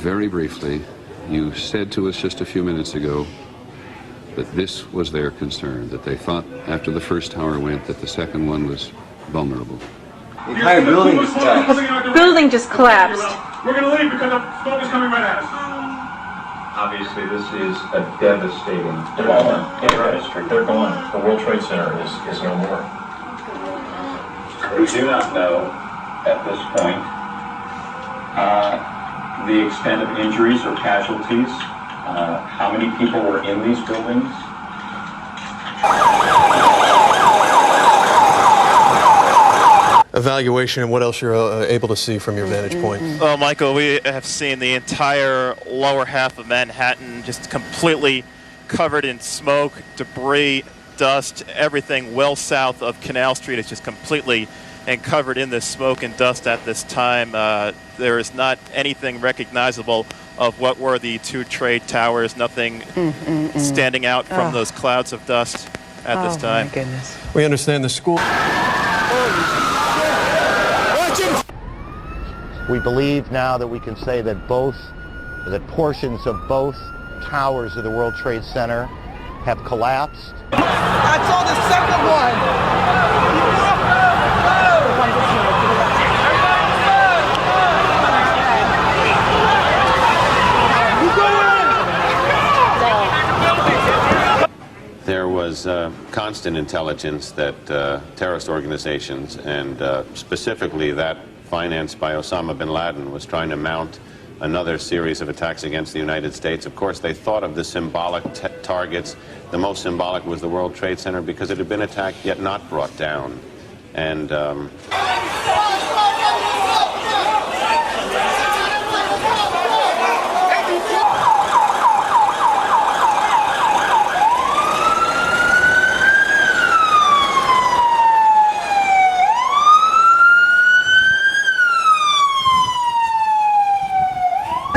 very briefly, you said to us just a few minutes ago that this was their concern, that they thought after the first tower went that the second one was vulnerable. The entire building was collapsed. Building just collapsed. We're going to leave because the smoke is coming right at us. Obviously, this is a devastating development. They're gone. The World Trade Center is no more. We do not know at this point the extent of injuries or casualties, how many people were in these buildings. Evaluation and what else you're able to see from your vantage point. Well, Michael, we have seen the entire lower half of Manhattan just completely covered in smoke, debris, dust. Everything well south of Canal Street is just completely and covered in this smoke and dust at this time. There is not anything recognizable of what were the two trade towers, nothing standing out from those clouds of dust at this time. Oh, my goodness. We understand the school. We believe now that we can say that portions of both towers of the World Trade Center have collapsed. I saw the second one! There was constant intelligence that terrorist organizations, and specifically that financed by Osama bin Laden, was trying to mount another series of attacks against the United States. Of course, they thought of the symbolic targets. The most symbolic was the World Trade Center because it had been attacked yet not brought down. And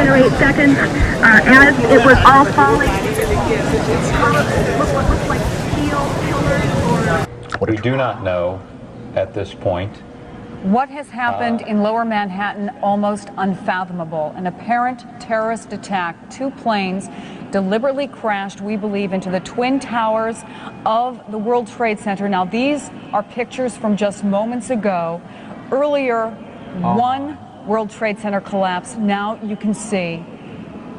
Or 8 seconds, as it was all falling. We do not know at this point. What has happened in Lower Manhattan, almost unfathomable. An apparent terrorist attack. 2 planes deliberately crashed, we believe, into the twin towers of the World Trade Center. Now, these are pictures from just moments ago. Earlier, one World Trade Center collapse. Now you can see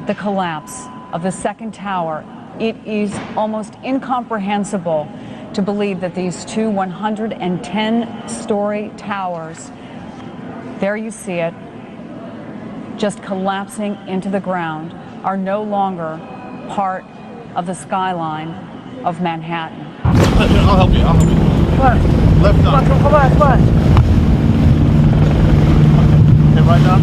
the collapse of the second tower. It is almost incomprehensible to believe that these two 110-story towers, there you see it, just collapsing into the ground, are no longer part of the skyline of Manhattan. I'll help you. What? Left arm. What? Okay, right now.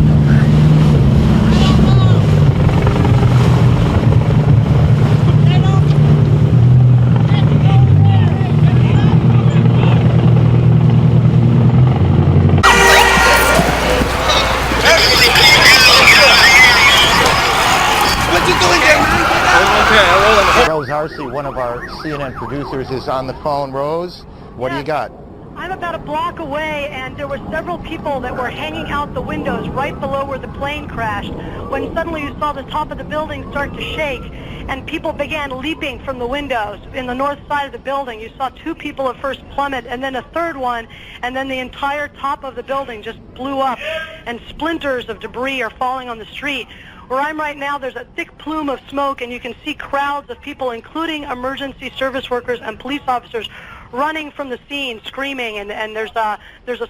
Rose Arcee, one of our CNN producers, is on the phone. Rose, what do you got? I'm about a block away, and there were several people that were hanging out the windows right below where the plane crashed, when suddenly you saw the top of the building start to shake, and people began leaping from the windows in the north side of the building. You saw 2 people at first plummet, and then a third one, and then the entire top of the building just blew up, and splinters of debris are falling on the street. Where I'm right now, there's a thick plume of smoke, and you can see crowds of people, including emergency service workers and police officers, running from the scene, screaming. And there's a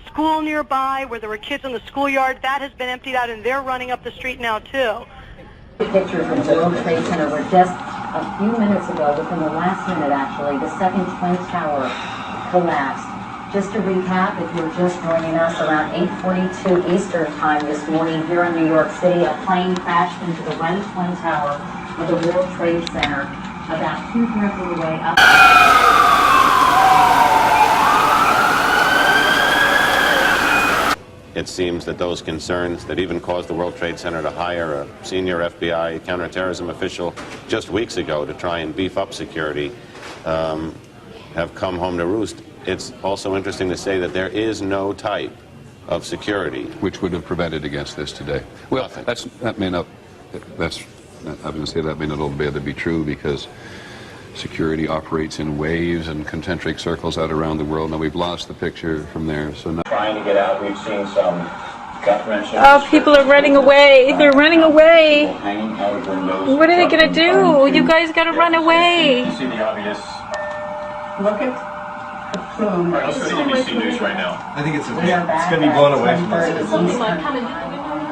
school nearby where there were kids in the schoolyard. That has been emptied out, and they're running up the street now, too. Pictures of the World Trade Center were just a few minutes ago, within the last minute, actually, the second twin tower collapsed. Just to recap, if you're just joining us, around 8:42 Eastern Time this morning here in New York City, a plane crashed into the right twin tower of the World Trade Center about 2/3 of the way up. it seems that those concerns that even caused the World Trade Center to hire a senior FBI counterterrorism official just weeks ago to try and beef up security have come home to roost. It's also interesting to say that there is no type of security which would have prevented against this today. Well, that may not that's, I'm going to say that may not all be able to be true because security operates in waves and concentric circles out around the world. Now we've lost the picture from there. So now Trying to get out, we've seen some gut-wrenching. Oh, people are running away. They're running away. Hanging out of windows. What are they going to do? You guys got to run away. You see the obvious. Look at the plume. All right, let's go to ABC News right now. I think it's going to be blown away from us.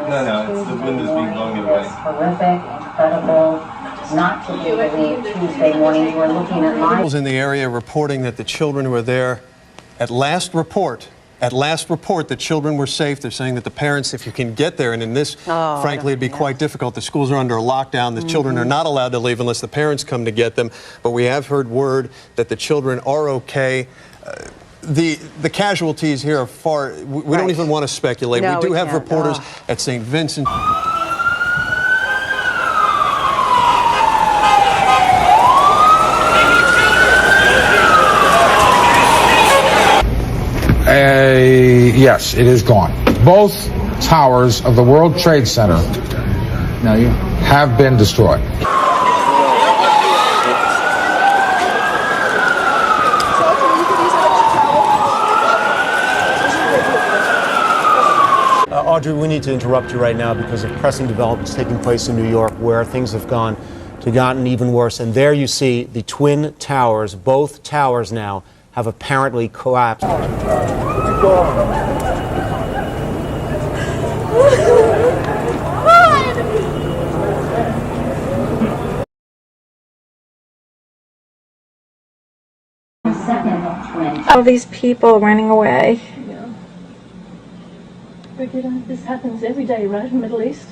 No, it's the wind is being blown away. Horrific, incredible. Not to be believed. Tuesday morning, we were looking at live. In the area reporting that the children who were there, at last report, the children were safe. They're saying that the parents, if you can get there, and in this, frankly, it'd be quite difficult. The schools are under a lockdown. The children are not allowed to leave unless the parents come to get them. But we have heard word that the children are okay. The casualties here are far, we don't even want to speculate. No, we do have can't. reporters at St. Vincent. Yes, it is gone. Both towers of the World Trade Center have been destroyed. Audrey, we need to interrupt you right now because of pressing developments taking place in New York where things have gotten even worse. And there you see the Twin Towers. Both towers now have apparently collapsed. All these people running away. This happens every day, right, in the Middle East?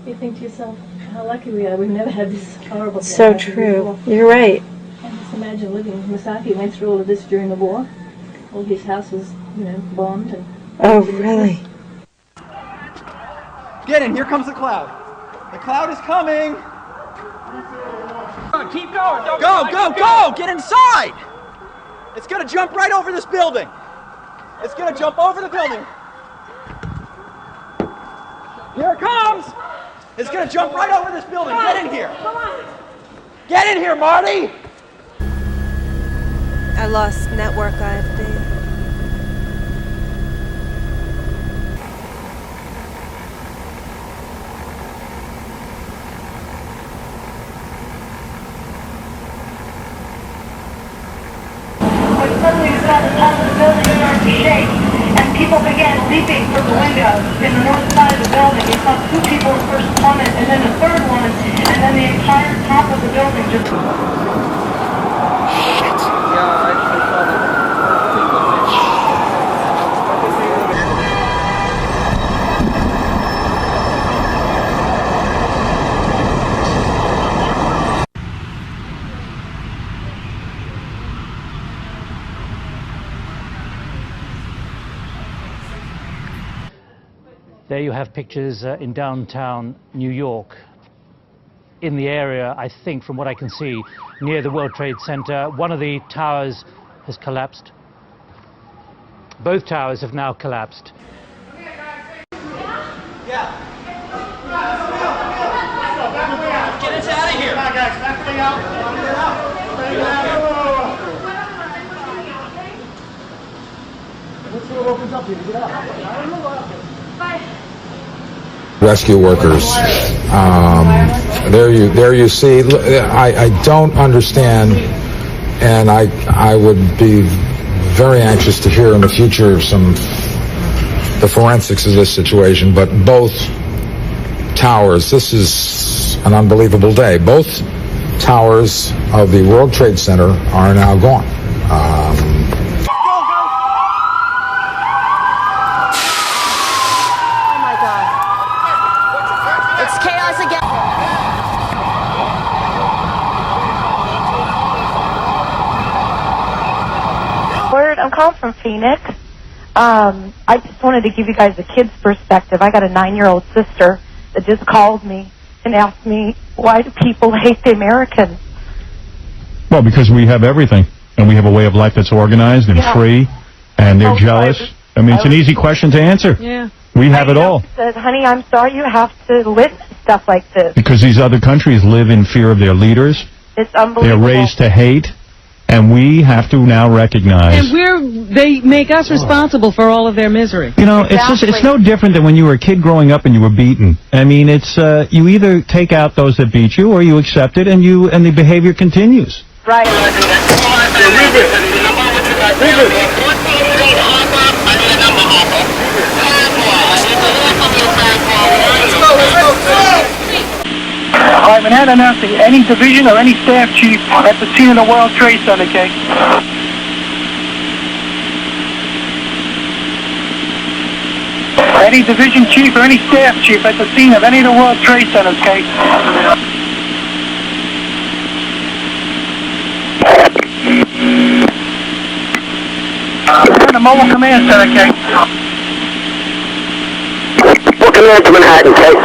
You think to yourself, how lucky we are. We've never had this horrible thing. So true. You're right. And just imagine living. Masaki went through all of this during the war. All his house was, bombed. And oh, really? Get in. Here comes the cloud. The cloud is coming. Keep going. Go. Get inside. It's going to jump right over this building. It's going to jump over the building. Here it comes. It's going to jump right over this building. Get in here. Come on. Get in here, Marty. I lost network IFD. Suddenly you saw the top of the building start to shake, and people began leaping from the windows in the north side of the building. You saw two people first plummet, and then the third one, and then the entire top of the building just... Shit. Yeah, I saw that. There you have pictures in downtown New York. In the area, I think, from what I can see, near the World Trade Center, one of the towers has collapsed. Both towers have now collapsed. Yeah. Get us out of here. Come on, guys. Back way out. Let's see what opens up here. Get out. Bye. Rescue workers. There you see. I don't understand, and I would be very anxious to hear in the future the forensics of this situation. But both towers. This is an unbelievable day. Both towers of the World Trade Center are now gone. I'm calling from Phoenix. I just wanted to give you guys a kid's perspective. I got a 9-year-old sister that just called me and asked me, why do people hate the Americans? Well, because we have everything, and we have a way of life that's organized and free, and they're jealous. I mean, it's an easy question to answer. Yeah. We have it all. Said, honey, I'm sorry you have to witness stuff like this. Because these other countries live in fear of their leaders. It's unbelievable. They're raised to hate. And we have to now recognize... And they make us responsible for all of their misery. You know, it's no different than when you were a kid growing up and you were beaten. I mean, it's you either take out those that beat you or you accept it and the behavior continues. Right. All right, Manhattan announcing any division or any staff chief at the scene of the World Trade Center, okay? Any division chief or any staff chief at the scene of any of the World Trade Centers, okay? The Mobile Command Center, okay? What command to Manhattan, okay?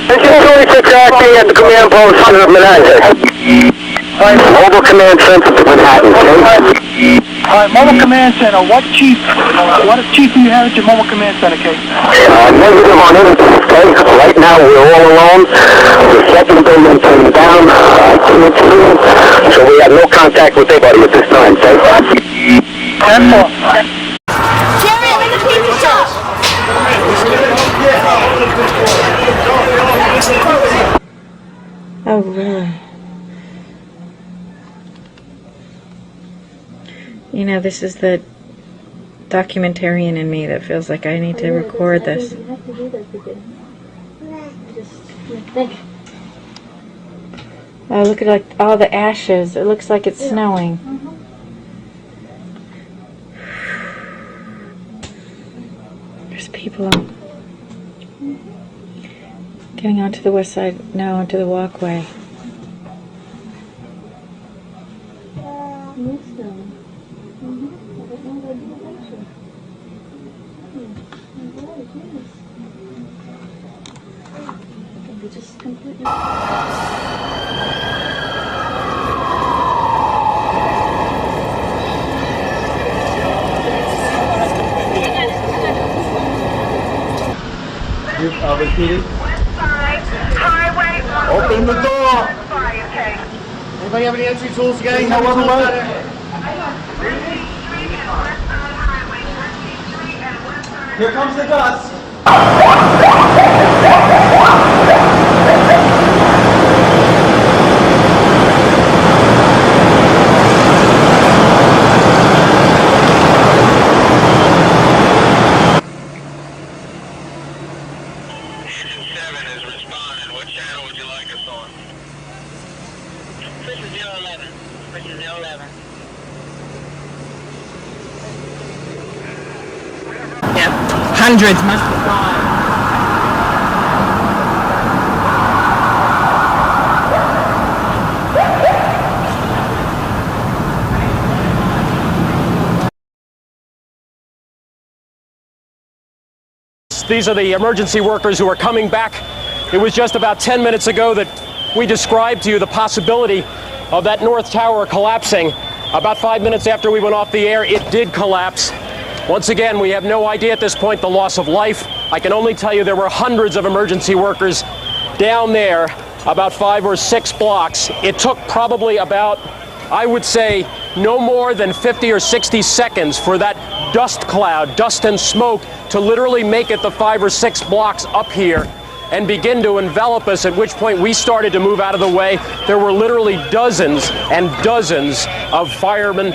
Engine 26 acting at the command post of Manhattan. Mobile Command Center to Manhattan, okay? Alright, Mobile Command Center, what chief do you have at your Mobile Command Center, okay? Negative on anything, okay? Right now we're all alone. The second building came down. I can't see him. So we have no contact with anybody at this time, okay? Jerry, I'm in the pizza shop! Oh, really? You know, this is the documentarian in me that feels like I need to record this. You have to do this again. Just think. Oh, look at like all the ashes. It looks like it's snowing. There's people getting onto the west side now, onto the walkway. Just completely. Repeated. Open the door! Anybody have any entry tools? You got any help on Here comes the dust. Hundreds must have gone. These are the emergency workers who are coming back. It was just about 10 minutes ago that we described to you the possibility of that North Tower collapsing. About 5 minutes after we went off the air, it did collapse. Once again, we have no idea at this point the loss of life. I can only tell you there were hundreds of emergency workers down there, about 5 or 6 blocks. It took probably about, I would say, no more than 50 or 60 seconds for that dust cloud, dust and smoke, to literally make it the 5 or 6 blocks up here and begin to envelop us, at which point we started to move out of the way. There were literally dozens and dozens of firemen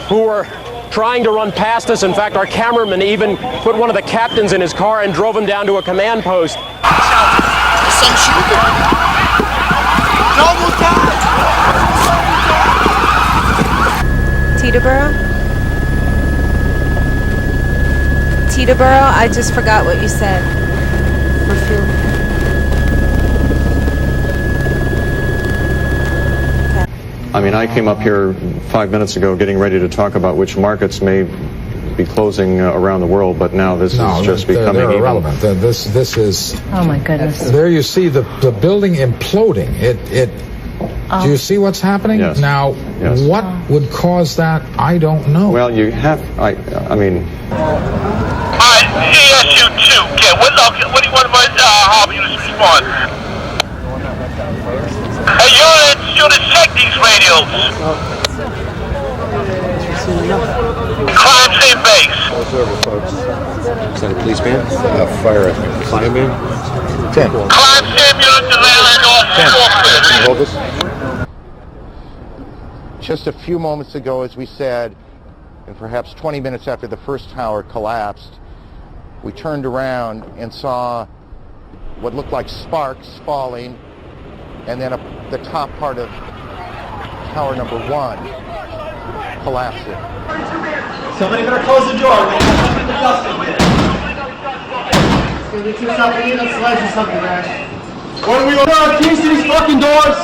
who were trying to run past us. In fact, our cameraman even put one of the captains in his car and drove him down to a command post. Teterboro, I just forgot what you said. I mean, I came up here 5 minutes ago getting ready to talk about which markets may be closing around the world, but now this is just becoming they're irrelevant. This is... Oh, my goodness. There you see the building imploding. Do you see what's happening? Yes. Now, Yes. what would cause that? I don't know. Well, you have, I mean... ESU-2, okay, what do you want how you respond? Hey, units, check these radios. Crime scene base. Observer, folks. Is that a policeman? Fireman. 10. Crime scene unit to land off. Can you hold this? Just a few moments ago, as we said, and perhaps 20 minutes after the first tower collapsed, we turned around and saw what looked like sparks falling, and then the top part of tower number 1 collapsing. Somebody better close the door. We have something to dust in here. It's gonna be 2-something units, slice or something, guys. What are we going to do? Keys to these fucking doors!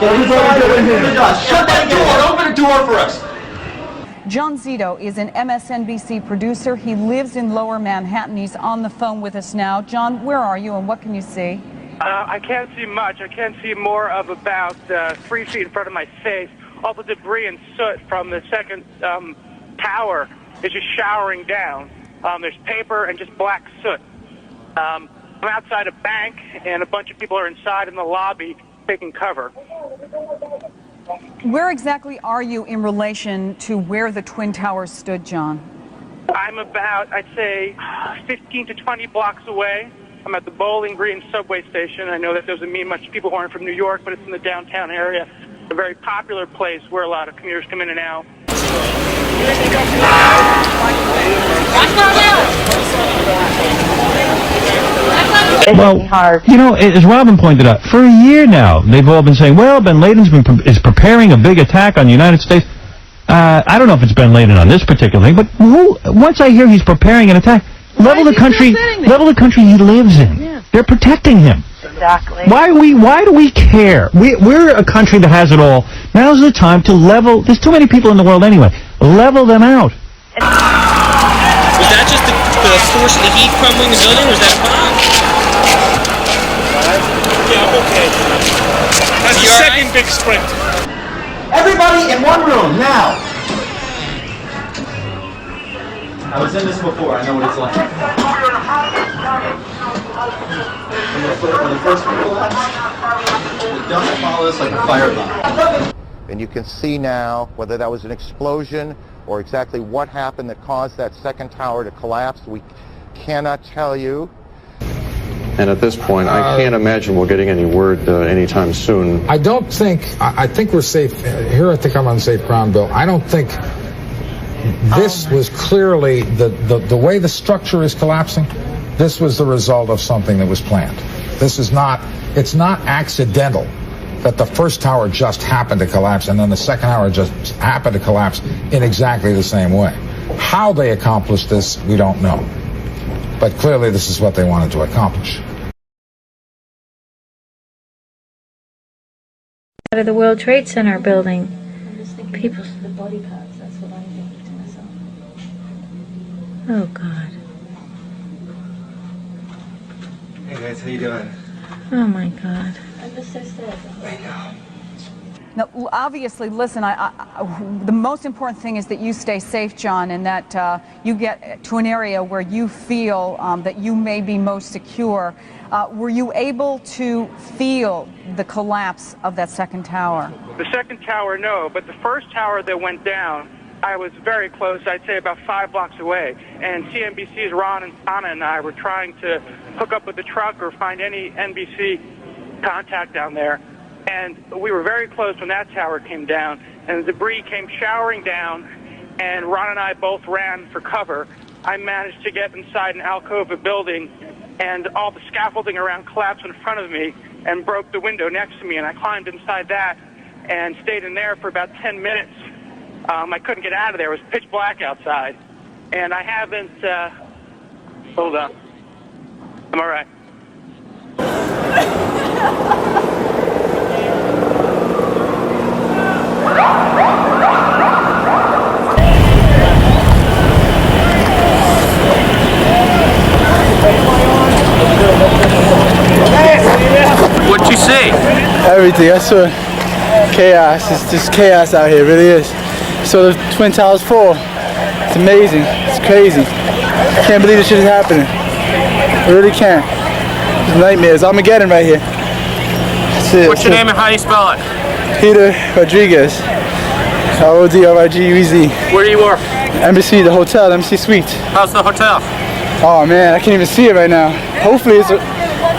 Get everybody in here. Shut that door! Open the door for us! John Zito is an MSNBC producer. He lives in Lower Manhattan. He's on the phone with us now. John, where are you and what can you see? I can't see much. I can't see more of about 3 feet in front of my face. All the debris and soot from the second tower is just showering down. There's paper and just black soot. I'm outside a bank, and a bunch of people are inside in the lobby taking cover. Where exactly are you in relation to where the Twin Towers stood, John? I'm about, I'd say, 15 to 20 blocks away. I'm at the Bowling Green subway station. I know that doesn't mean much to people who aren't from New York, but it's in the downtown area. A very popular place where a lot of commuters come in and out. Well, you know, as Robin pointed out, for a year now, they've all been saying, well, Ben Laden's is preparing a big attack on the United States. I don't know if it's Ben Laden on this particular thing, but once I hear he's preparing an attack, level the country he lives in. Yeah. They're protecting him. Exactly. Why do we care? We're a country that has it all. Now's the time to level. There's too many people in the world anyway. Level them out. Was that just the force of the heat crumbling the building, or was that a bomb? Yeah, I'm okay. That's the second big sprint. Everybody in one room, now! I was in this before, I know what it's like. I'm gonna put it on the first collapse. The dust will follow us like a firebomb. And you can see now whether that was an explosion or exactly what happened that caused that second tower to collapse. We cannot tell you. And at this point, I can't imagine we're getting any word anytime soon. I think we're safe. Here I think I'm on safe ground, Bill. I don't think this was clearly the way the structure is collapsing. This was the result of something that was planned. It's not accidental that the first tower just happened to collapse and then the second tower just happened to collapse in exactly the same way. How they accomplished this, we don't know. But clearly this is what they wanted to accomplish. Out of the World Trade Center building. People. The body parts, that's what I'm thinking to myself. Oh, God. Hey guys, how you doing? Oh, my God. I'm just so sad. I know. Now, obviously, listen, the most important thing is that you stay safe, John, and that you get to an area where you feel that you may be most secure. Were you able to feel the collapse of that second tower? The second tower, no, but the first tower that went down, I was very close, I'd say about 5 blocks away. And CNBC's Ron and Anna and I were trying to hook up with the truck or find any NBC contact down there. And we were very close when that tower came down, and the debris came showering down, and Ron and I both ran for cover. I managed to get inside an alcove of a building, and all the scaffolding around collapsed in front of me and broke the window next to me, and I climbed inside that and stayed in there for about 10 minutes. I couldn't get out of there. It was pitch black outside, and I haven't... hold on. I'm all right. What'd you see? everything. I saw chaos. It's just chaos out here. It really is. So the Twin Towers fall. It's amazing. It's crazy. I can't believe this shit is happening. I really can't. It's nightmares. Armageddon right here. That's it. What's your name and how do you spell it? Peter Rodriguez. Rodriguez. Where do you work? Embassy, the hotel, Embassy Suite. How's the hotel? Oh man, I can't even see it right now. Hopefully it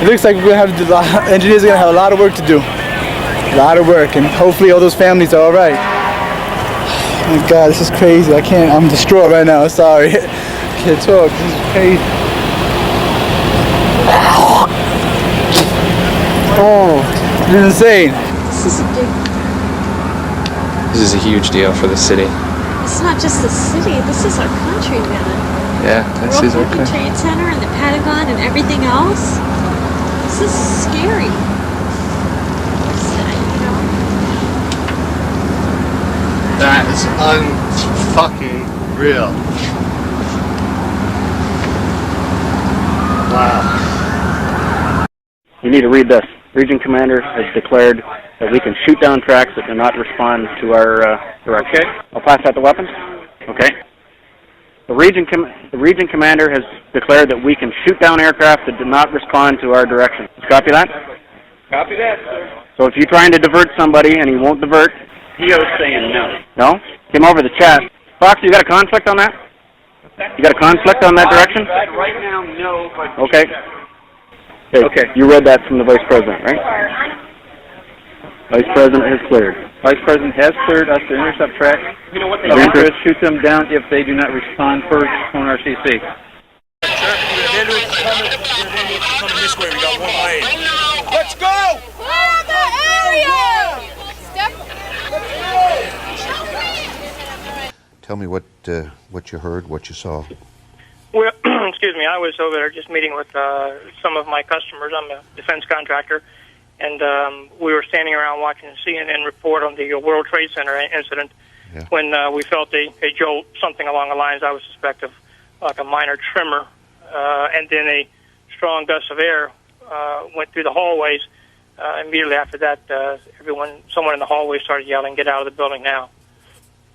looks like we're gonna have engineers are gonna have a lot of work to do. A lot of work, and hopefully all those families are all right. Oh my God, this is crazy. I'm distraught right now. Sorry, I can't talk. This is crazy. Oh, this is insane. This is a huge deal for the city. It's not just the city, this is our country, man. Yeah, this is our World country. Trade Center and the Pentagon and everything else. This is scary. That is unfucking real. Wow. You need to read this. Region Commander has declared that we can shoot down tracks that do not respond to our direction. Okay. I'll pass out the weapons. Okay. The Region Commander has declared that we can shoot down aircraft that do not respond to our direction. Copy that? Copy that, sir. So if you're trying to divert somebody and he won't divert, P.O.'s saying no. no? Came over the chat. Fox, you got a conflict on that? You got a conflict on that direction? Right now, no. But Okay. Okay. You read that from the Vice President, right? Vice President has cleared. Vice President has cleared us to intercept tracks. You know what they Interest, shoot them down if they do not respond per on RCC. Coming this way, we got one lane. Let's go! Clear the area! Tell me what you heard, what you saw. Well, excuse me, I was over there just meeting with some of my customers. I'm a defense contractor, and we were standing around watching the CNN report on the World Trade Center incident when we felt a jolt, something along the lines I would suspect of like a minor tremor, and then a strong gust of air went through the hallways. Immediately after that, someone in the hallway started yelling, "Get out of the building now!"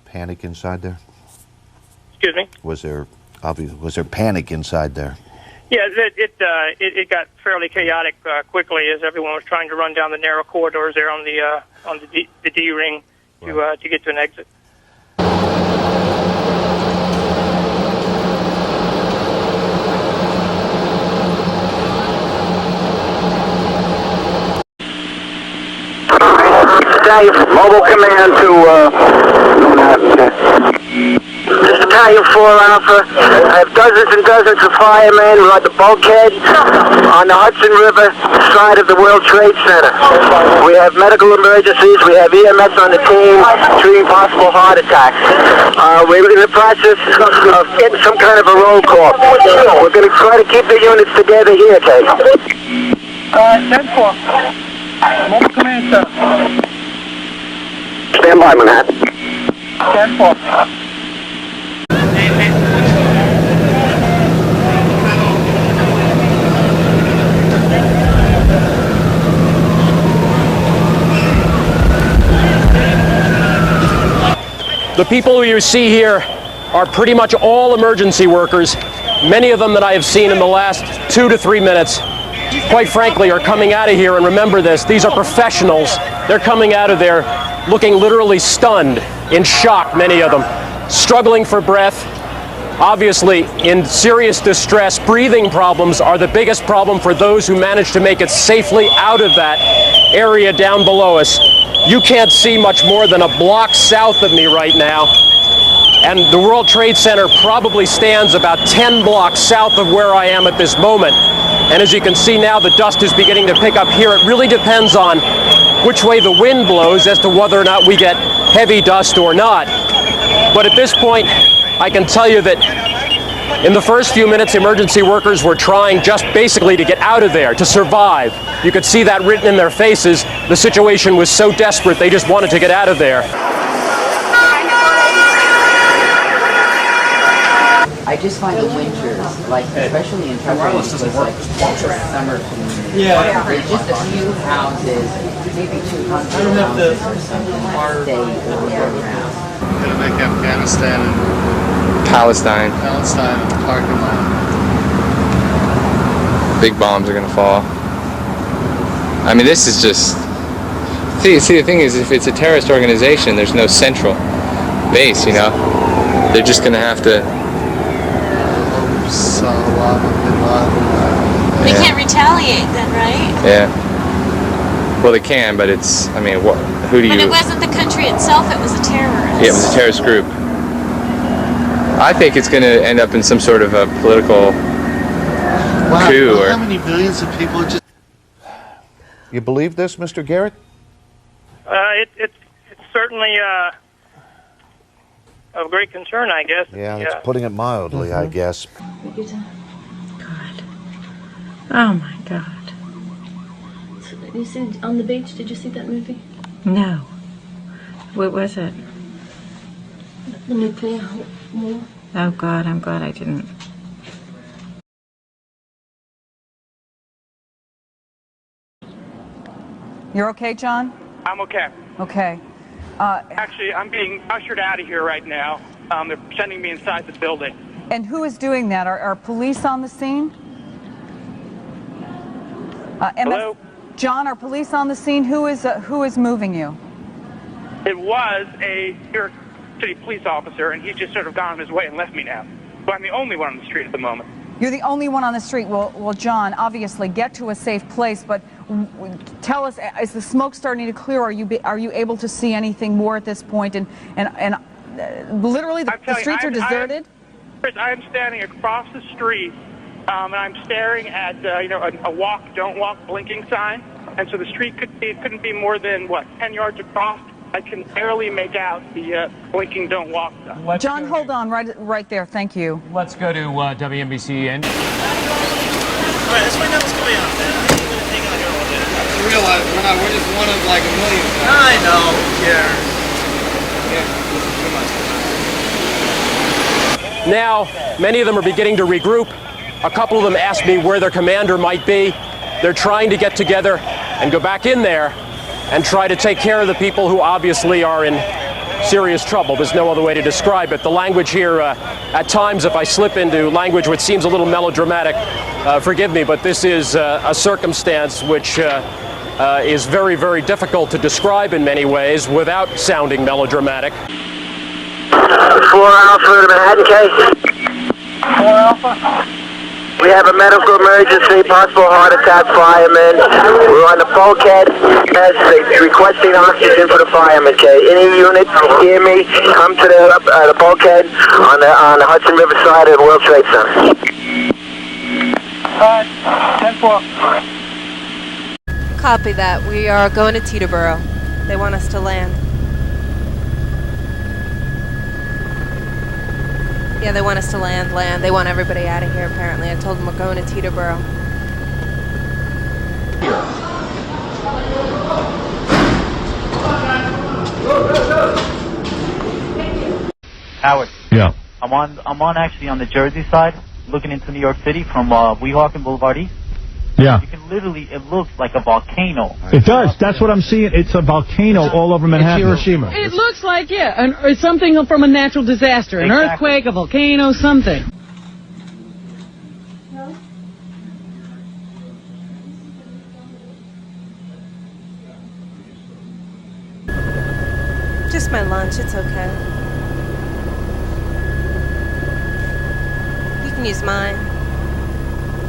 Panic inside there? Excuse me? Was there panic inside there? Yeah, it got fairly chaotic quickly as everyone was trying to run down the narrow corridors there on the D ring to get to an exit. Mobile command to this is Battalion 4 Alpha. I have dozens and dozens of firemen. We're at the bulkhead on the Hudson River side of the World Trade Center. We have medical emergencies. We have EMS on the team treating possible heart attacks. We're in the process of getting some kind of a roll call. We're going to try to keep the units together here, Kate. 10-4. Mobile command, sir. Stand by, Manhattan. 10-4. The people you see here are pretty much all emergency workers. Many of them that I have seen in the last 2 to 3 minutes, quite frankly, are coming out of here, and remember this, these are professionals. They're coming out of there looking literally stunned, in shock, many of them, struggling for breath, obviously in serious distress. Breathing problems are the biggest problem for those who manage to make it safely out of that area down below us. You can't see much more than a block south of me right now, and the World Trade Center probably stands about 10 blocks south of where I am at this moment. And as you can see now, the dust is beginning to pick up here. It really depends on which way the wind blows as to whether or not we get heavy dust or not. But at this point, I can tell you that in the first few minutes, emergency workers were trying just basically to get out of there, to survive. You could see that written in their faces. The situation was so desperate, they just wanted to get out of there. I just find the winters like especially in wireless doesn't work. summer. Yeah. There's just a few houses, maybe 200 houses or something that stay around. Gonna make Afghanistan and Palestine. Palestine a parking lot. Big bombs are gonna fall. I mean, this is just. See, the thing is, if it's a terrorist organization, there's no central base, you know? They're just gonna have to... They can't retaliate then, right? Yeah. Well, they can, but it's, I mean, what? Who do you... But it wasn't the country itself, it was a terrorist. Yeah, it was a terrorist group. I think it's gonna end up in some sort of a political coup, or... How many millions of people just... You believe this, Mr. Garrett? It's certainly of great concern, I guess. Yeah, that's putting it mildly, I guess. Oh my God. You see On the Beach? Did you see that movie? No. What was it? The nuclear war. Oh God, I'm glad I didn't. You're okay, John? I'm okay. Okay. Actually, I'm being ushered out of here right now. They're sending me inside the building. And who is doing that? Are police on the scene? Hello? John, are police on the scene? Who is moving you? It was a New York City police officer, and he's just sort of gone on his way and left me now. So I'm the only one on the street at the moment. You're the only one on the street. Well, John, obviously, get to a safe place. But tell us, is the smoke starting to clear? Are you able to see anything more at this point? And literally, the streets are deserted. I am standing across the street, and I'm staring at a walk, don't walk, blinking sign. And so the street couldn't be more than 10 yards across. I can barely make out the blinking don't walk sign. John, hold on, right there. Thank you. Let's go to WNBC and. All right, let's find out what's going on, man. I ain't gonna hang out here all day. You realize we're just one of like a million. I know. Yeah. Now, many of them are beginning to regroup. A couple of them asked me where their commander might be. They're trying to get together and go back in there and try to take care of the people who obviously are in serious trouble. There's no other way to describe it. The language here, at times, if I slip into language which seems a little melodramatic, forgive me, but this is a circumstance which is very, very difficult to describe in many ways without sounding melodramatic. 4 Alpha to Manhattan case. 4 Alpha. We have a medical emergency, possible heart attack, fireman. We're on the bulkhead. Yes, requesting oxygen for the fireman. Okay, any unit, hear me? Come to the bulkhead on the Hudson River side of the World Trade Center. 10-4. Copy that. We are going to Teterboro. They want us to land. Yeah, they want us to land. They want everybody out of here, apparently. I told them we're going to Teterboro. Howard. Yeah. I'm on actually on the Jersey side, looking into New York City from Weehawken and Boulevard East. Yeah. You can literally, it looks like a volcano. It does. That's what I'm seeing. It's a volcano all over Manhattan. It's Hiroshima. It looks like, it's something from a natural disaster, an earthquake, a volcano, something. Just my lunch. It's okay. You can use mine.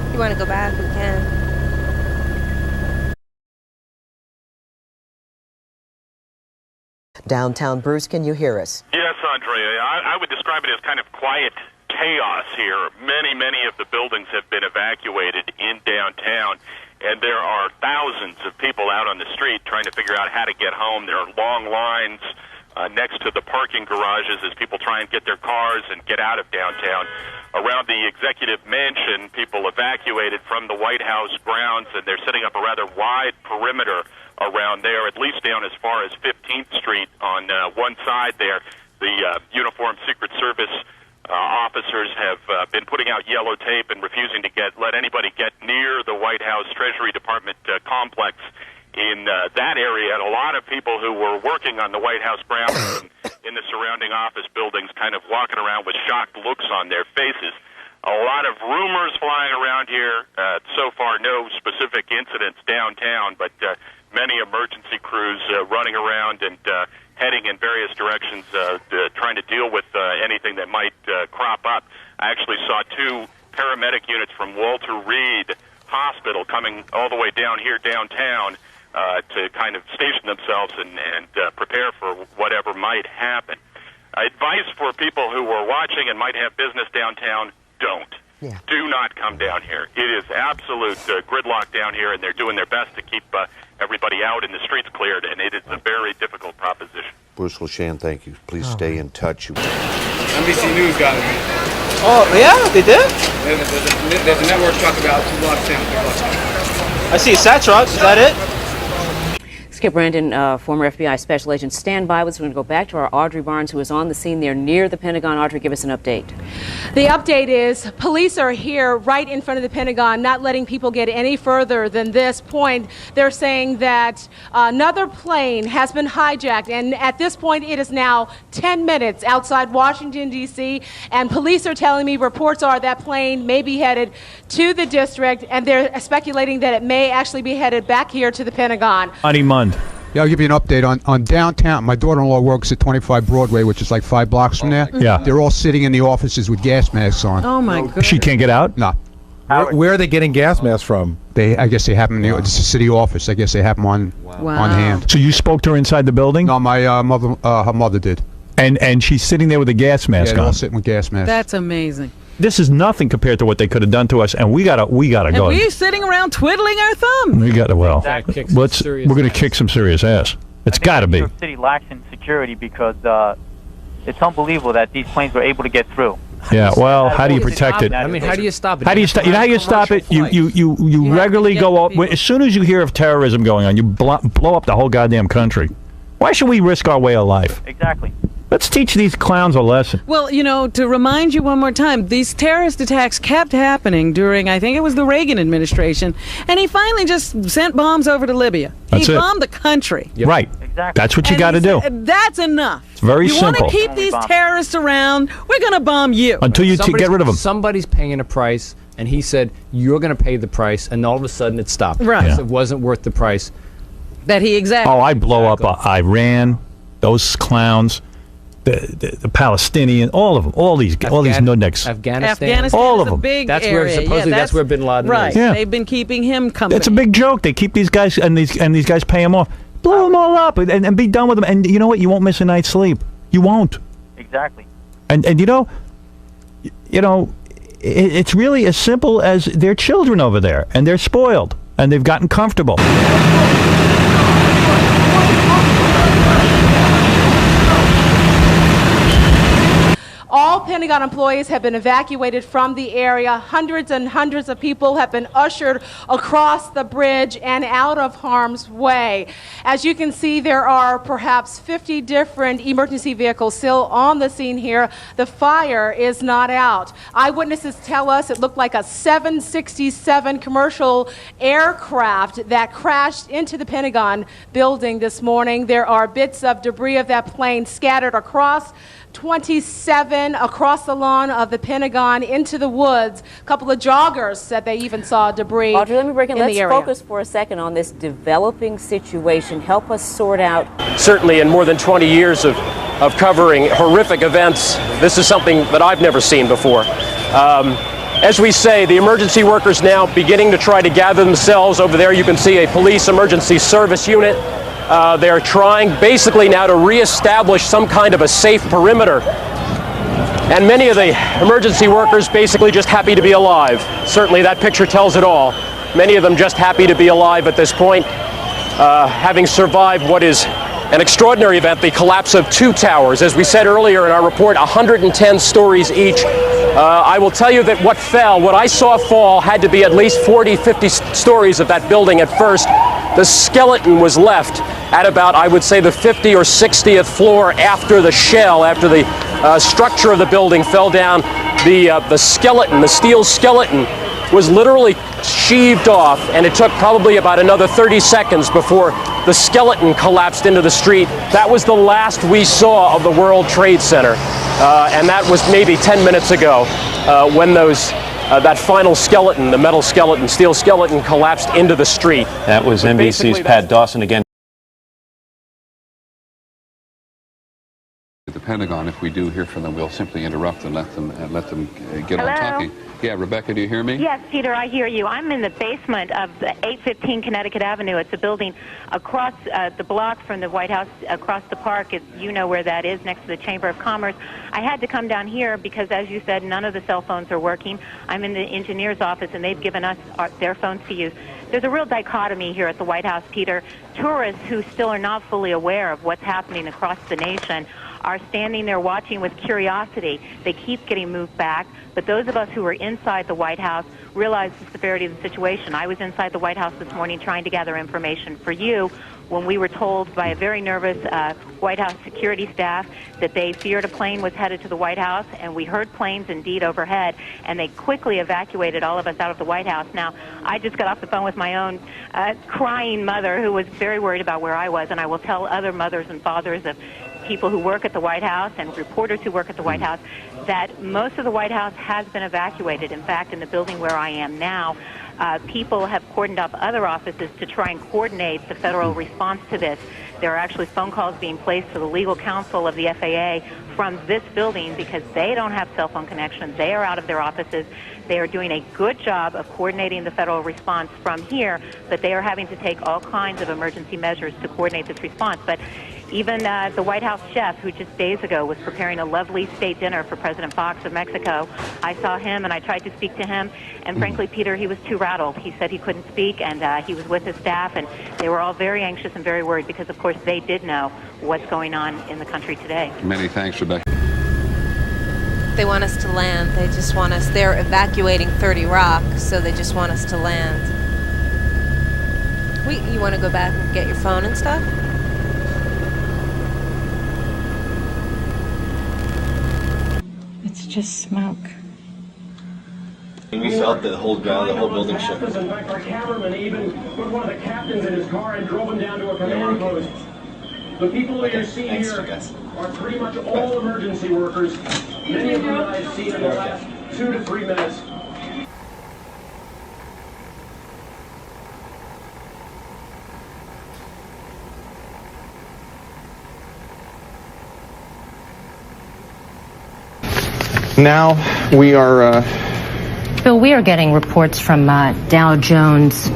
If you want to go back, we can. Downtown Bruce, can you hear us? Yes, Andrea. I would describe it as kind of quiet chaos here. Many of the buildings have been evacuated in downtown, and there are thousands of people out on the street trying to figure out how to get home. There are long lines next to the parking garages as people try and get their cars and get out of downtown. Around the executive mansion, people evacuated from the White House grounds, and they're setting up a rather wide perimeter around there, at least down as far as 15th Street on one side there. The uniformed Secret Service Officers have been putting out yellow tape and refusing to let anybody get near the White House Treasury Department complex in that area. And a lot of people who were working on the White House grounds in the surrounding office buildings kind of walking around with shocked looks on their faces. A lot of rumors flying around here. So far, no specific incidents downtown, but many emergency crews running around and heading in various directions, trying to deal with anything that might crop up. I actually saw 2 paramedic units from Walter Reed Hospital coming all the way down here downtown to kind of station themselves and prepare for whatever might happen. Advice for people who are watching and might have business downtown, don't. Yeah. Do not come down here. It is absolute gridlock down here, and they're doing their best to keep everybody out and the streets cleared, and it is a very difficult proposition. Bruce Leshan, thank you. Please stay in touch. NBC News got it. Oh, yeah? They did? There's a network truck about 2 blocks down, 3 blocks down. I see a SAT truck. Is that it? Skip Brandon, former FBI special agent, stand by. We're going to go back to our Audrey Barnes, who is on the scene there near the Pentagon. Audrey, give us an update. The update is police are here right in front of the Pentagon, not letting people get any further than this point. They're saying that another plane has been hijacked, and at this point it is now 10 minutes outside Washington, D.C., and police are telling me reports are that plane may be headed to the district, and they're speculating that it may actually be headed back here to the Pentagon. Yeah, I'll give you an update on downtown. My daughter-in-law works at 25 Broadway, which is like 5 blocks from there. Yeah. They're all sitting in the offices with gas masks on. Oh my goodness. She can't get out? No. Where are they getting gas masks from? I guess they have them in it's a city office. I guess they have them on hand. So you spoke to her inside the building? No, my her mother did. And she's sitting there with a gas mask Yeah, they're on. all sitting with gas masks. That's amazing. This is nothing compared to what they could have done to us, and we gotta And go. we're sitting around twiddling our thumbs. We gotta we're gonna kick some serious ass. It's gotta be. New York City lacks in security because it's unbelievable that these planes were able to get through. Yeah, well, how do you protect it? I mean, how do you stop it? How do you stop? You know how you stop it? You regularly go up. As soon as you hear of terrorism going on, you blow up the whole goddamn country. Why should we risk our way of life? Exactly. Let's teach these clowns a lesson. Well, you know, to remind you one more time, these terrorist attacks kept happening during, I think it was the Reagan administration, and he finally just sent bombs over to Libya. That's he it. bombed the country. Yep. Right. Exactly. That's what you And got to he do. said, that's enough. It's very you simple. You want to keep these terrorists around, we're going to bomb you. Until you get rid of them. Somebody's paying a price, and he said, you're going to pay the price, and all of a sudden it stopped. Right. Because it wasn't worth the price. That he exactly. Oh, I'd blow up Iran, those clowns, the Palestinian, all of them, all these nudniks. Afghanistan, all of is them. a big That's area. where supposedly that's where Bin Laden right. is. Yeah. They've been keeping him company. It's a big joke. They keep these guys and these guys pay them off. Blow them all up and be done with them. And you know what? You won't miss a night's sleep. You won't. Exactly. And you know, it's really as simple as they're children over there, and they're spoiled, and they've gotten comfortable. All Pentagon employees have been evacuated from the area. Hundreds and hundreds of people have been ushered across the bridge and out of harm's way. As you can see, there are perhaps 50 different emergency vehicles still on the scene here. The fire is not out. Eyewitnesses tell us it looked like a 767 commercial aircraft that crashed into the Pentagon building this morning. There are bits of debris of that plane scattered across 27 across the lawn of the Pentagon into the woods. A couple of joggers said they even saw debris Audrey, let me break it. in Let's the area. focus for a second on this developing situation. Help us sort out. Certainly in more than 20 years of covering horrific events, this is something that I've never seen before. As we say, the emergency workers now beginning to try to gather themselves. Over there you can see a police emergency service unit. They're trying basically now to reestablish some kind of a safe perimeter. And many of the emergency workers basically just happy to be alive. Certainly that picture tells it all. Many of them just happy to be alive at this point, having survived what is an extraordinary event, the collapse of 2 towers. As we said earlier in our report, 110 stories each. I will tell you that what I saw fall had to be at least 40, 50 stories of that building at first. The skeleton was left at about, I would say, the 50th or 60th floor after the shell, after the structure of the building fell down. The skeleton, the steel skeleton, was literally sheaved off, and it took probably about another 30 seconds before the skeleton collapsed into the street. That was the last we saw of the World Trade Center, and that was maybe 10 minutes ago when that final skeleton, the metal skeleton, steel skeleton, collapsed into the street. That was NBC's Pat Dawson again. The Pentagon, if we do hear from them, we'll simply interrupt and let them get on talking. Yeah, Rebecca, do you hear me? Yes, Peter, I hear you. I'm in the basement of the 815 Connecticut Avenue. It's a building across the block from the White House, across the park. You know where that is, next to the Chamber of Commerce. I had to come down here because, as you said, none of the cell phones are working. I'm in the engineer's office, and they've given us their phones to use. There's a real dichotomy here at the White House, Peter. Tourists who still are not fully aware of what's happening across the nation are standing there watching with curiosity. They keep getting moved back, but those of us who are inside the White House realize the severity of the situation. I was inside the White House this morning trying to gather information for you when we were told by a very nervous White House security staff that they feared a plane was headed to the White House, and we heard planes indeed overhead, and they quickly evacuated all of us out of the White House. Now, I just got off the phone with my own crying mother who was very worried about where I was, and I will tell other mothers and fathers of people who work at the White House and reporters who work at the White House that most of the White House has been evacuated. In fact, in the building where I am now, people have cordoned up other offices to try and coordinate the federal response to this. There are actually phone calls being placed to the legal counsel of the FAA from this building because they don't have cell phone connections. They are out of their offices. They are doing a good job of coordinating the federal response from here, but they are having to take all kinds of emergency measures to coordinate this response. But even the White House chef, who just days ago was preparing a lovely state dinner for President Fox of Mexico, I saw him and I tried to speak to him, and frankly, Peter, he was too rattled. He said he couldn't speak, and he was with his staff, and they were all very anxious and very worried because, of course, they did know what's going on in the country today. Many thanks, Rebecca. They want us to land. They just want us. They're evacuating 30 Rock, so they just want us to land. You want to go back and get your phone and stuff? It's just smoke. We felt the whole ground, the whole building shook. In fact, our cameraman even put one of the captains in his car and drove him down to a command post. The people that you see here are pretty much all emergency workers. Many of them that I've seen in the last 2 to 3 minutes. Now we are... Bill, we are getting reports from Dow Jones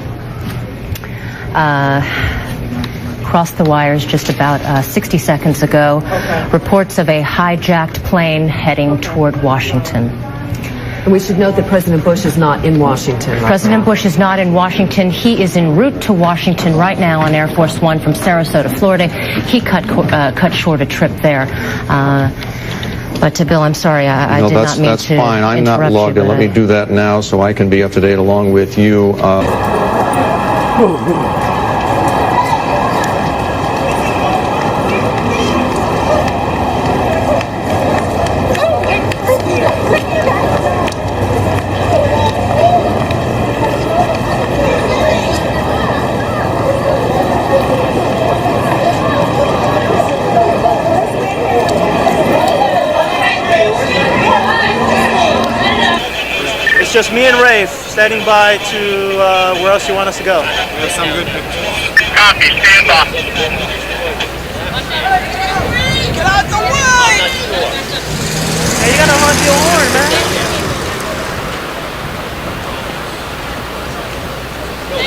crossed the wires just about 60 seconds ago. Okay. Reports of a hijacked plane heading toward Washington. And we should note that President Bush is not in Washington right President now. Bush is not in Washington. He is en route to Washington right now on Air Force One from Sarasota, Florida. He cut short a trip there. But Bill, I'm sorry, I did not mean that's to fine. I'm not logged in. Let me do that now so I can be up to date along with you. Just me and Rafe standing by to where else you want us to go. There's some good pictures. Copy, stand by. Get out the way! Hey, you gotta hunt your horn, man.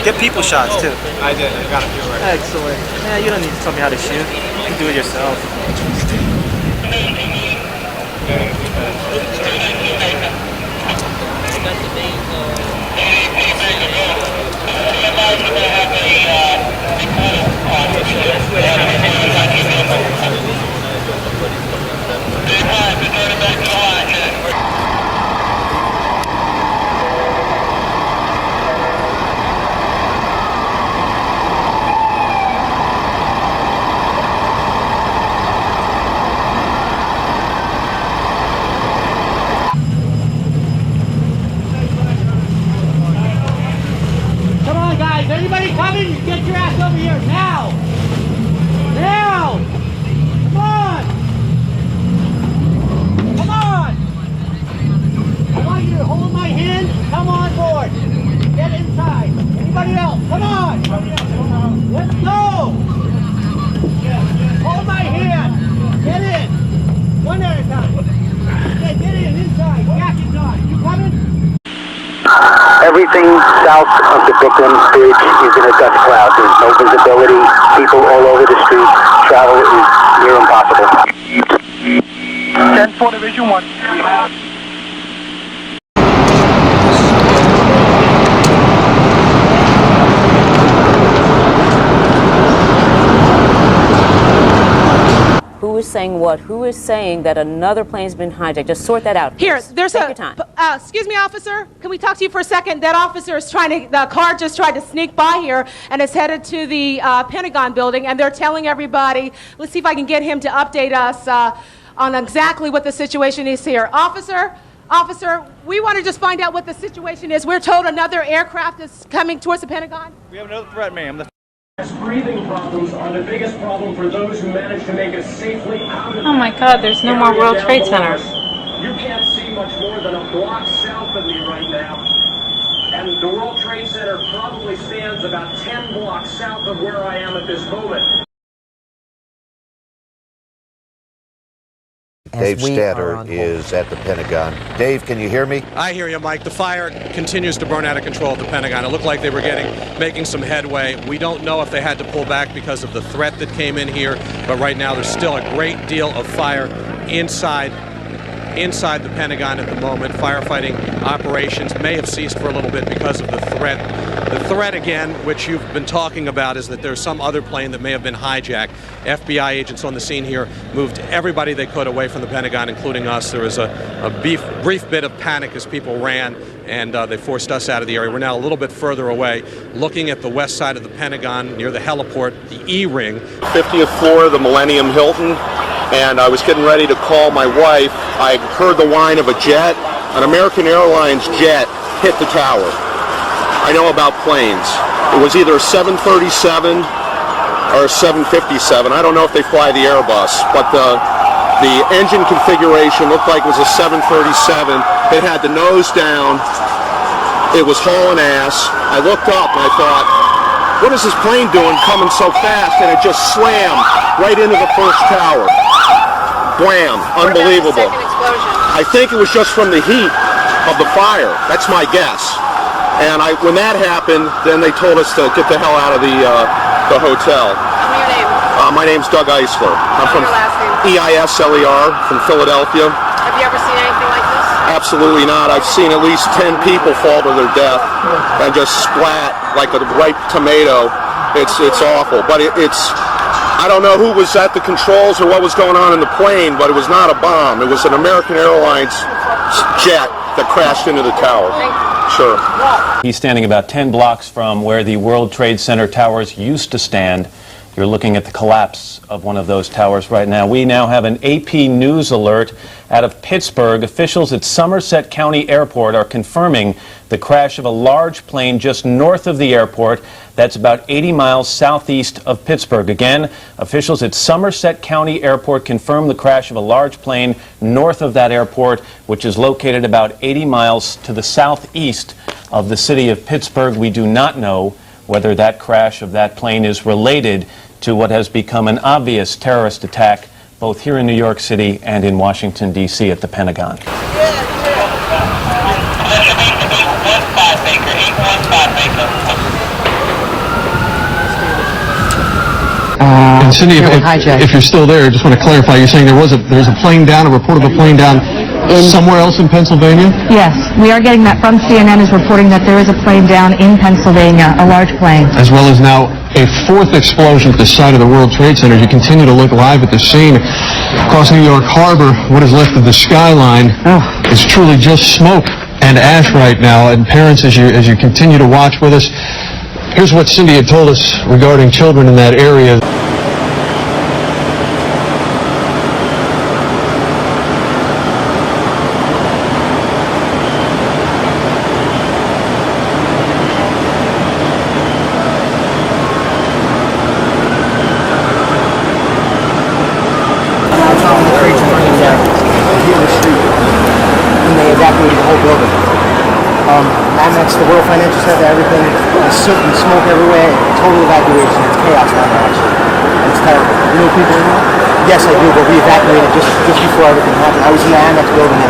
Get people shots too. I did. I got a few right. Excellent. Yeah, you don't need to tell me how to shoot. You can do it yourself. Everything south of the Brooklyn Bridge is in a dust cloud. There's no visibility. People all over the street. Travel is near impossible. 10-4 Division 1. Who is saying what? Who is saying that another plane's been hijacked? Just sort that out. Here, please. there's Take a. your time. Excuse me, officer. Can we talk to you for a second? That officer is the car just tried to sneak by here and is headed to the Pentagon building, and they're telling everybody. Let's see if I can get him to update us on exactly what the situation is here. Officer, we want to just find out what the situation is. We're told another aircraft is coming towards the Pentagon. We have another threat, ma'am. Breathing problems are the biggest problem for those who manage to make it safely out of Oh my God, there's no more World Trade Centers. You can't see much more than a block south of me right now. And the World Trade Center probably stands about 10 blocks south of where I am at this moment. Dave Statter is at the Pentagon. Dave, can you hear me? I hear you, Mike. The fire continues to burn out of control at the Pentagon. It looked like they were making some headway. We don't know if they had to pull back because of the threat that came in here, but right now there's still a great deal of fire inside the Pentagon at the moment. Firefighting operations may have ceased for a little bit because of the threat. The threat, again, which you've been talking about, is that there's some other plane that may have been hijacked. FBI agents on the scene here moved everybody they could away from the Pentagon, including us. There was a brief bit of panic as people ran, and they forced us out of the area. We're now a little bit further away, looking at the west side of the Pentagon near the heliport, the E-ring. 50th floor of the Millennium Hilton, and I was getting ready to call my wife. I heard the whine of a jet. An American Airlines jet hit the tower. I know about planes. It was either a 737 or a 757. I don't know if they fly the Airbus, but the engine configuration looked like it was a 737. It had the nose down. It was hauling ass. I looked up and I thought, what is this plane doing coming so fast? And it just slammed right into the first tower. Blam. Unbelievable. I think it was just from the heat of the fire. That's my guess. And when that happened, then they told us to get the hell out of the hotel. Tell me your name. My name's Doug Eisler. I'm from your last name? EISLER from Philadelphia. Have you ever seen anything like this? Absolutely not. I've seen at least 10 people fall to their death and just splat like a ripe tomato. It's awful. But I don't know who was at the controls or what was going on in the plane, but it was not a bomb. It was an American Airlines jet that crashed into the tower. Sure. He's standing about 10 blocks from where the World Trade Center towers used to stand. You're looking at the collapse of one of those towers right now. We now have an AP News alert out of Pittsburgh. Officials at Somerset County Airport are confirming the crash of a large plane just north of the airport. That's about 80 miles southeast of Pittsburgh. Again, officials at Somerset County Airport confirm the crash of a large plane north of that airport, which is located about 80 miles to the southeast of the city of Pittsburgh. We do not know whether that crash of that plane is related to what has become an obvious terrorist attack both here in New York City and in Washington, D.C. at the Pentagon. And Cindy, if you're still there, I just want to clarify, you're saying there's a plane down, a report of a plane down somewhere else in Pennsylvania? Yes, we are getting that from CNN is reporting that there is a plane down in Pennsylvania, a large plane. As well as now a fourth explosion at the site of the World Trade Center. You continue to look live at the scene. Across New York Harbor, what is left of the skyline is truly just smoke and ash right now. And parents, as you continue to watch with us, here's what Cindy had told us regarding children in that area. The World Financial Center, everything is soot and smoke everywhere. Total evacuation. It's chaos down there, actually. It's terrible. You know people in there? Yes, I do, but we evacuated just before everything happened. I was in the Annex building.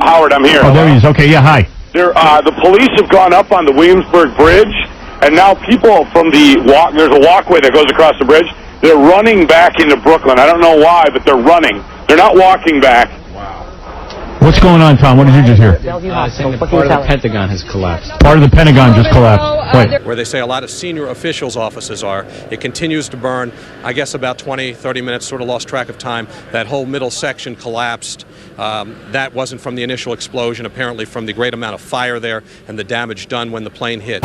Howard, I'm here. Oh, there he is. Okay, yeah, hi. The police have gone up on the Williamsburg Bridge, and now people from there's a walkway that goes across the bridge. They're running back into Brooklyn. I don't know why, but they're running. They're not walking back. What's going on, Tom? What did you just hear? Saying that part of the Pentagon has collapsed. Part of the Pentagon just collapsed. Wait. Where they say a lot of senior officials' offices are. It continues to burn. I guess about 20, 30 minutes, sort of lost track of time. That whole middle section collapsed. That wasn't from the initial explosion, apparently from the great amount of fire there and the damage done when the plane hit.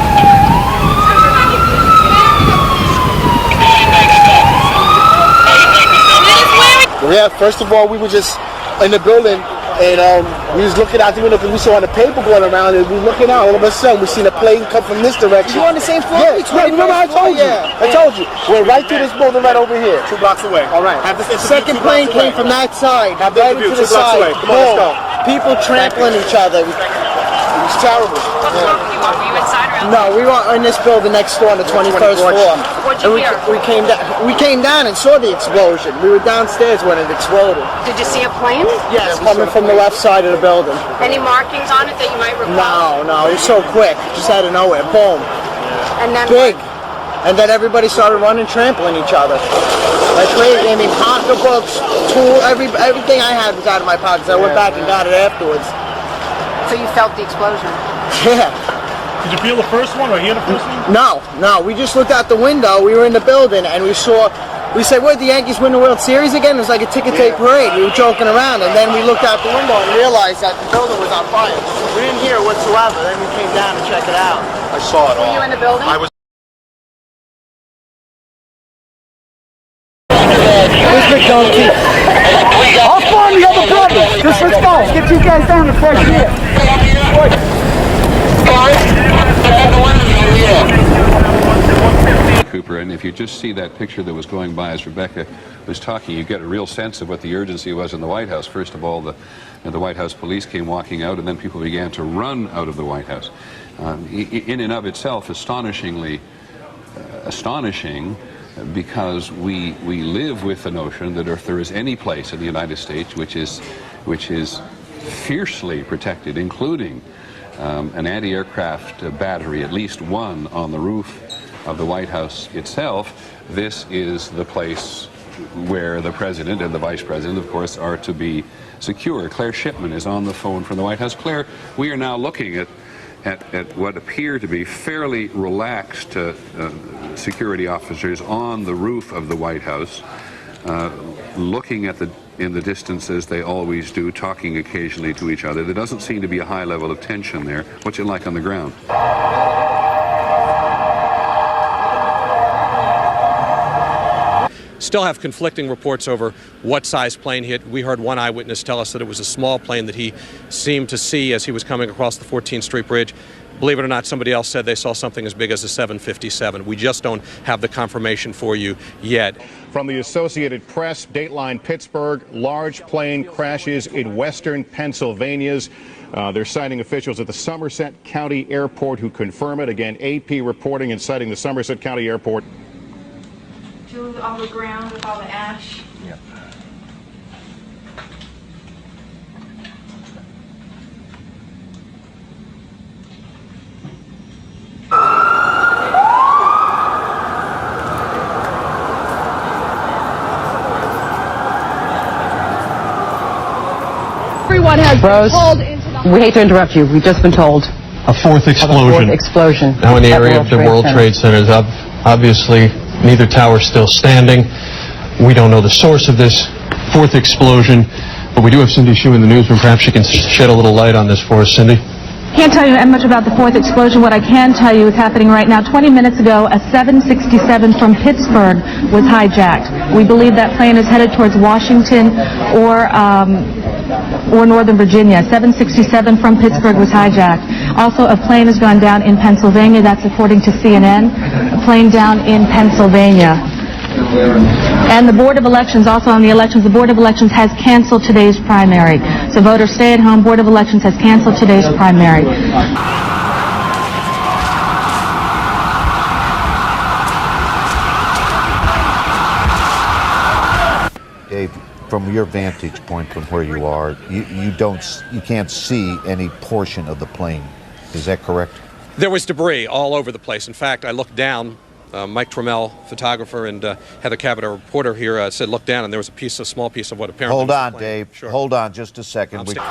Yeah, first of all, we were just in the building, and we was looking out the window because we saw the paper going around, and we were looking out. All of a sudden, we seen a plane come from this direction. You on the same floor? Yeah, remember I told you. I told you. We're right through this building right over here. 2 blocks away. All right. The second plane came from that side, right into the side. Come on, let's go. People trampling each other. It was terrible. Were you inside or outside? No, we were in this building next door on the 21st floor. What'd you hear? We came down and saw the explosion. We were downstairs when it exploded. Did you see a plane? Yes, coming from the left side of the building. Any markings on it that you might recall? No, it was so quick. Just out of nowhere. Boom. And then big. And then everybody started running, trampling each other. Like crazy. I mean, pocketbooks, tools, everything I had was out of my pockets. I went back and got it afterwards. So you felt the explosion? Yeah. Did you feel the first one or hear the first one? No. We just looked out the window. We were in the building and we said, "What, the Yankees win the World Series again?" It was like a ticker tape parade. We were joking around, and then we looked out the window and realized that the building was on fire. We didn't hear it whatsoever. Then we came down to check it out. I saw it all. Were you in the building? I was. Where's McDonald's? I'll find the other brothers. Just let's go. Get you guys down to fresh air. Cooper, and if you just see that picture that was going by as Rebecca was talking, you get a real sense of what the urgency was in the White House. First of all, the White House police came walking out, and then people began to run out of the White House. In and of itself, astonishing, because we live with the notion that if there is any place in the United States which is fiercely protected, including an anti-aircraft battery, at least one on the roof of the White House itself, this is the place where the President and the Vice President, of course, are to be secure. Claire Shipman is on the phone from the White House. Claire, we are now looking at what appear to be fairly relaxed security officers on the roof of the White House, looking at in the distance as they always do, talking occasionally to each other. There doesn't seem to be a high level of tension there. What's it like on the ground? Still have conflicting reports over what size plane hit. We heard one eyewitness tell us that it was a small plane that he seemed to see as he was coming across the 14th Street Bridge. Believe it or not, somebody else said they saw something as big as a 757. We just don't have the confirmation for you yet. From the Associated Press, Dateline Pittsburgh, large plane crashes in western Pennsylvania's. They're citing officials at the Somerset County Airport who confirm it. Again, AP reporting and citing the Somerset County Airport. On the ground with all the ash. Yeah. Everyone has been called into the... We hate to interrupt you. We've just been told. A fourth explosion. Now in the area of the World Trade Centers. Obviously, neither tower still standing. We don't know the source of this fourth explosion, but we do have Cindy Hsu in the newsroom. Perhaps she can shed a little light on this for us, Cindy. Can't tell you much about the fourth explosion. What I can tell you is happening right now. 20 minutes ago, a 767 from Pittsburgh was hijacked. We believe that plane is headed towards Washington or Northern Virginia. 767 from Pittsburgh was hijacked. Also, a plane has gone down in Pennsylvania. That's according to CNN. A plane down in Pennsylvania. And the Board of Elections, also on the elections, the Board of Elections has canceled today's primary. So voters stay at home. Board of Elections has canceled today's primary. Dave, from your vantage point from where you are, you can't see any portion of the plane Is that correct? There was debris all over the place. In fact, I looked down. Mike Trammell, photographer, and Heather Cabot, a reporter here, said look down, and there was a small piece of what apparently Hold was on, the plane. Dave. Sure. Hold on just a second. You're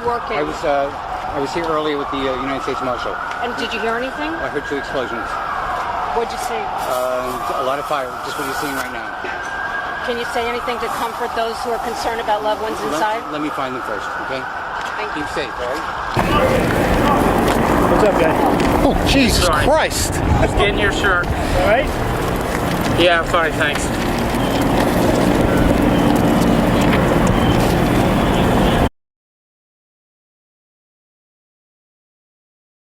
working. I was here earlier with the United States Marshal. And did you hear anything? I heard 2 explosions. What'd you see? A lot of fire, just what you're seeing right now. Can you say anything to comfort those who are concerned about loved ones inside? Let me find them first, okay? Thank you. Keep safe, all right? What's up, guy? Oh, Jesus Christ. Just getting your shirt. All right? Yeah, I'm fine, thanks.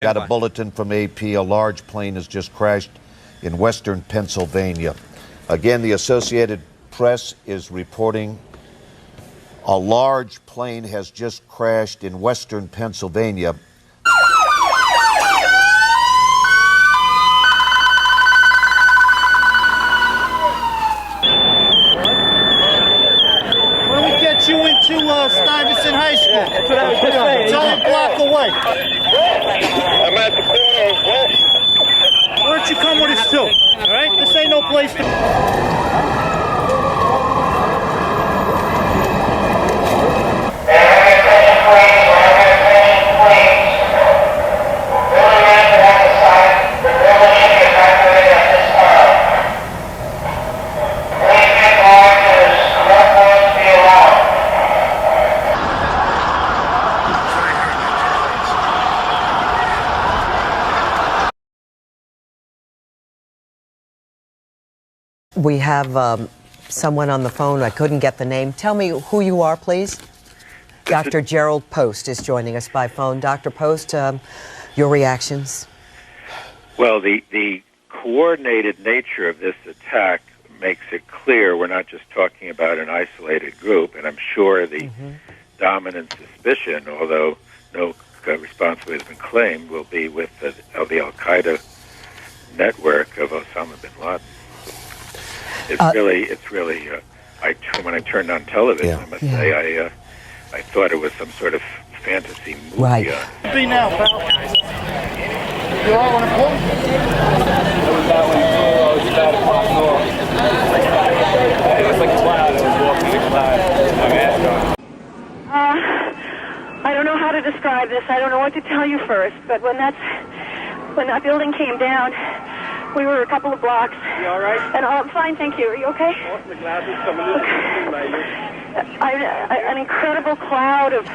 Got a bulletin from AP. A large plane has just crashed in western Pennsylvania. Again, the Associated Press is reporting a large plane has just crashed in western Pennsylvania. When we get you into Stuyvesant High School. That's what I was just saying. It's only a block away. I'm at the corner of West. Why don't you come with us too? All right? This ain't no place to... We have someone on the phone. I couldn't get the name. Tell me who you are, please. Dr. Gerald Post is joining us by phone. Dr. Post, your reactions? Well, the coordinated nature of this attack makes it clear we're not just talking about an isolated group, and I'm sure the dominant suspicion, although no responsibility has been claimed, will be with the Al-Qaeda network of Osama bin Laden. It's really. When I turned on television, I must say, I thought it was some sort of fantasy movie. Right. Be now, pal. You all want to pull? It was that one, it was about o'clock north. It was like a cloud, it was walking a cloud. My mask on. I don't know how to describe this. I don't know what to tell you first, but when that building came down, we were a couple of blocks. You all right? And I'm fine, thank you. Are you okay? The glasses come a little An incredible cloud of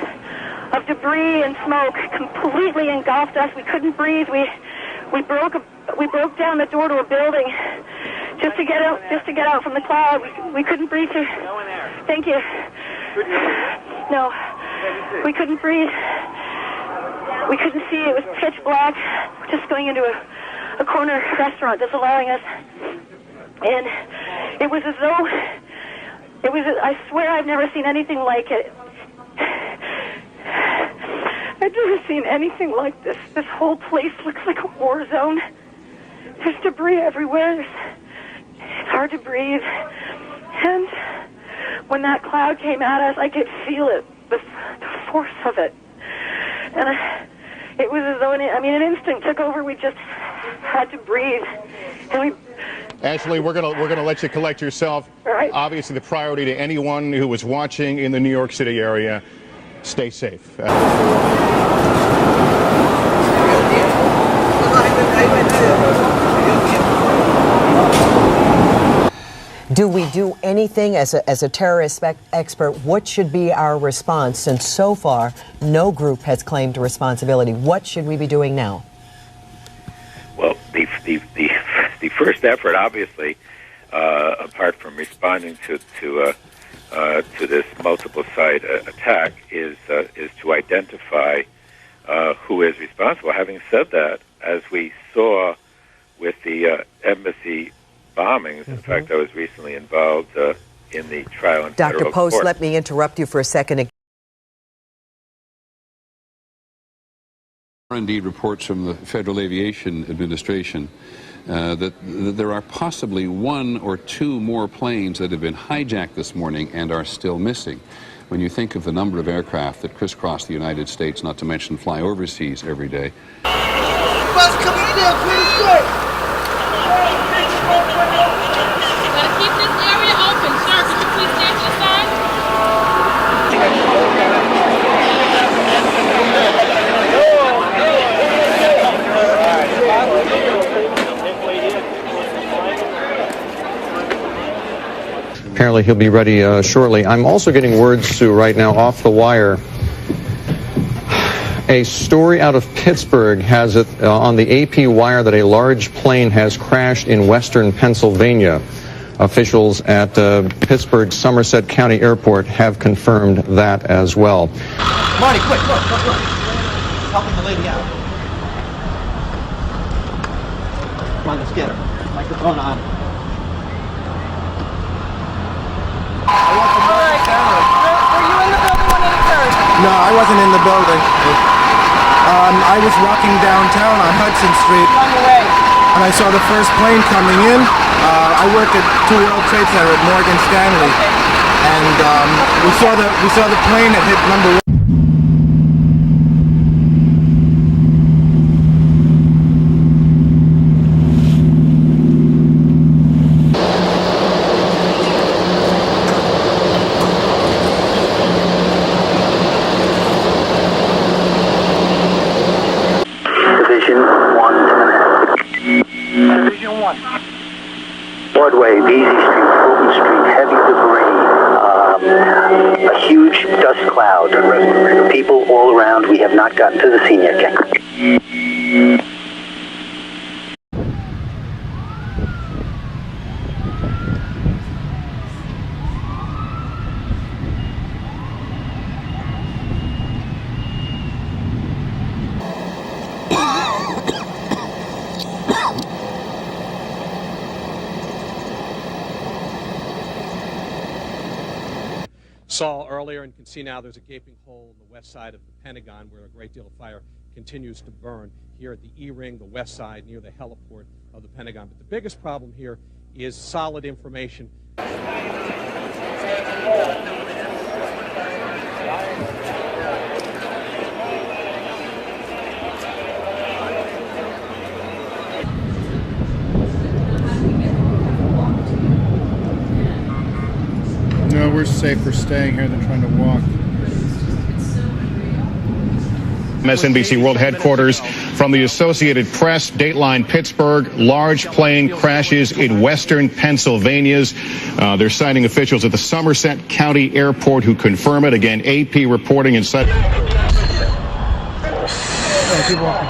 debris and smoke completely engulfed us. We couldn't breathe. We broke down the door to a building just to get out from the cloud. We couldn't breathe. Thank you. No, we couldn't breathe. We couldn't see. It was pitch black. We're just going into a corner restaurant that's allowing us. And it was as though, I swear I've never seen anything like it. I've never seen anything like this. This whole place looks like a war zone. There's debris everywhere. It's hard to breathe. And when that cloud came at us, I could feel it, the force of it. And it was as though, an instinct took over. We just had to breathe. And Ashley, we're gonna let you collect yourself. Right. Obviously, the priority to anyone who was watching in the New York City area, stay safe. Do we do anything as a terrorist expert? What should be our response? Since so far, no group has claimed responsibility. What should we be doing now? Well, the first effort, obviously, apart from responding to this multiple site attack, is to identify who is responsible. Having said that, as we saw with the embassy bombings, in fact, I was recently involved in the trial in Dr. federal Post, court. let me interrupt you for a second. Indeed, reports from the Federal Aviation Administration that there are possibly 1 or 2 more planes that have been hijacked this morning and are still missing. when you think of the number of aircraft that crisscross the United States, not to mention fly overseas every day. Bus coming in there, pretty quick. Gotta keep this area open, sir. Could you please stand to the side? Apparently he'll be ready shortly. I'm also getting word, Sue, right now off the wire. A story out of Pittsburgh has it on the AP wire that a large plane has crashed in western Pennsylvania. Officials at Pittsburgh Somerset County Airport have confirmed that as well. Marty, quick, look. Helping the lady out. Come on, let's get her. Microphone on. No, I wasn't in the building. I was walking downtown on Hudson Street, and I saw the first plane coming in. I work at 2 World Trade Center at Morgan Stanley, and we saw the plane that hit number 1. Broadway, Beasley Street, Fulton Street, heavy debris, a huge dust cloud, people all around. We have not gotten to the scene yet, Ken. Saw earlier and can see now there's a gaping hole in the west side of the Pentagon where a great deal of fire continues to burn here at the E-ring, the west side, near the heliport of the Pentagon. But the biggest problem here is solid information. No, we're safer staying here than trying to walk. MSNBC World Headquarters from the Associated Press, Dateline Pittsburgh, large plane crashes in western Pennsylvania. They're citing officials at the Somerset County Airport who confirm it. Again, AP reporting and such. Keep walking.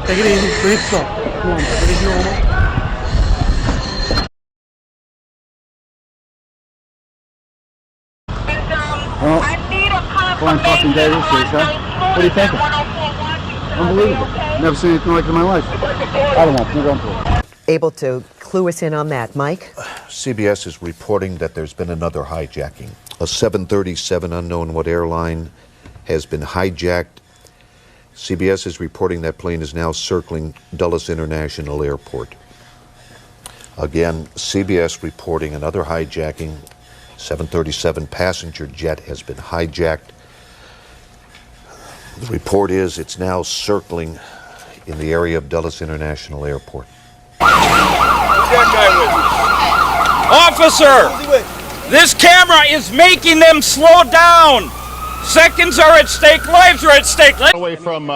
Take it easy. Breathe slow. Come on, breathe normal. Well, flying fucking day this is, huh? What are you thinking? Unbelievable. Never seen anything like it in my life. I don't know. Never gone through it. Able to clue us in on that, Mike? CBS is reporting that there's been another hijacking. A 737 unknown what airline has been hijacked. CBS is reporting that plane is now circling Dulles International Airport. Again, CBS reporting another hijacking. 737 passenger jet has been hijacked. The report is it's now circling in the area of Dulles International Airport. Officer, this camera is making them slow down. Seconds are at stake, lives are at stake. Away from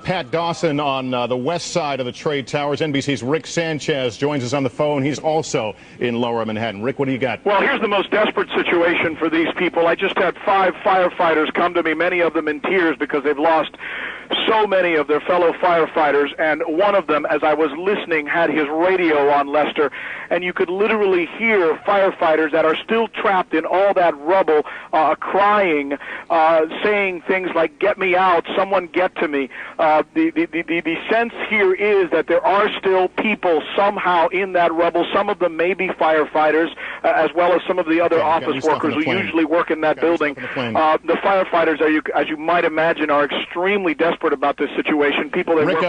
Pat Dawson on the west side of the Trade Towers, NBC's Rick Sanchez joins us on the phone. He's also in Lower Manhattan. Rick, what do you got? Well, here's the most desperate situation for these people. I just had 5 firefighters come to me, many of them in tears because they've lost so many of their fellow firefighters, and one of them, as I was listening, had his radio on, Lester, and you could literally hear firefighters that are still trapped in all that rubble crying, saying things like, "Get me out, someone get to me." The sense here is that there are still people somehow in that rubble. Some of them may be firefighters, as well as some of the other office workers who usually work in that building. The firefighters, as you might imagine, are extremely desperate about this situation. People that work